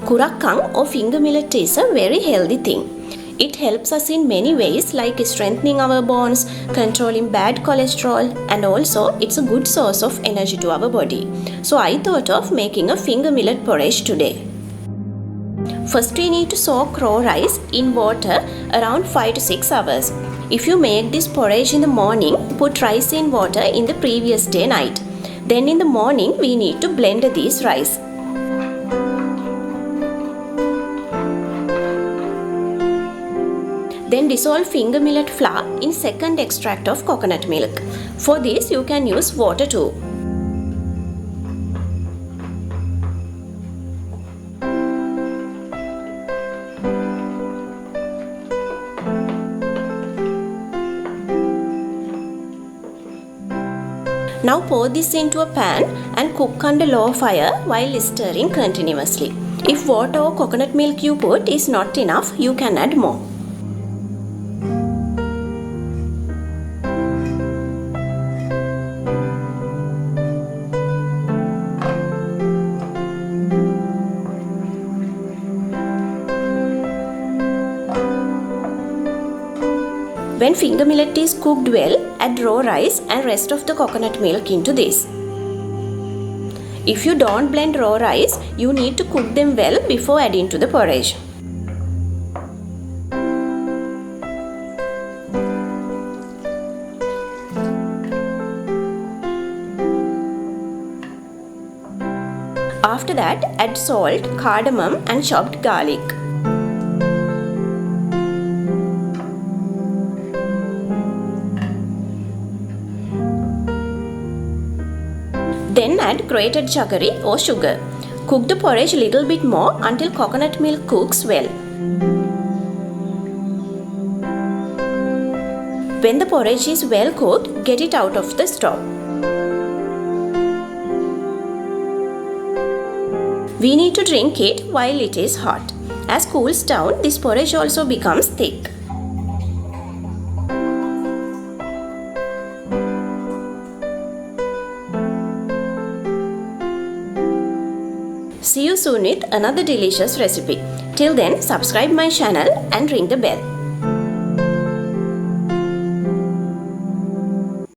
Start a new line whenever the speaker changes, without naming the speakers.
Kurakkan or finger millet is a very healthy thing. It helps us in many ways like strengthening our bones, controlling bad cholesterol, and also it's a good source of energy to our body. So I thought of making a finger millet porridge today. First we need to soak raw rice in water around 5 to 6 hours. If you make this porridge in the morning, put rice in water in the previous day night. Then in the morning we need to blend this rice. Then dissolve finger millet flour in second extract of coconut milk. For this you can use water too. Now pour this into a pan and cook under low fire while stirring continuously. If water or coconut milk you put is not enough, you can add more. When finger millet is cooked well, add raw rice and rest of the coconut milk into this. If you don't blend raw rice, you need to cook them well before adding to the porridge. After that, add salt, cardamom and chopped garlic. Then add grated jaggery or sugar. Cook the porridge a little bit more until coconut milk cooks well. When the porridge is well cooked, get it out of the stove. We need to drink it while it is hot. As cools down, this porridge also becomes thick. See you soon with another delicious recipe. Till then, subscribe my channel and ring the bell.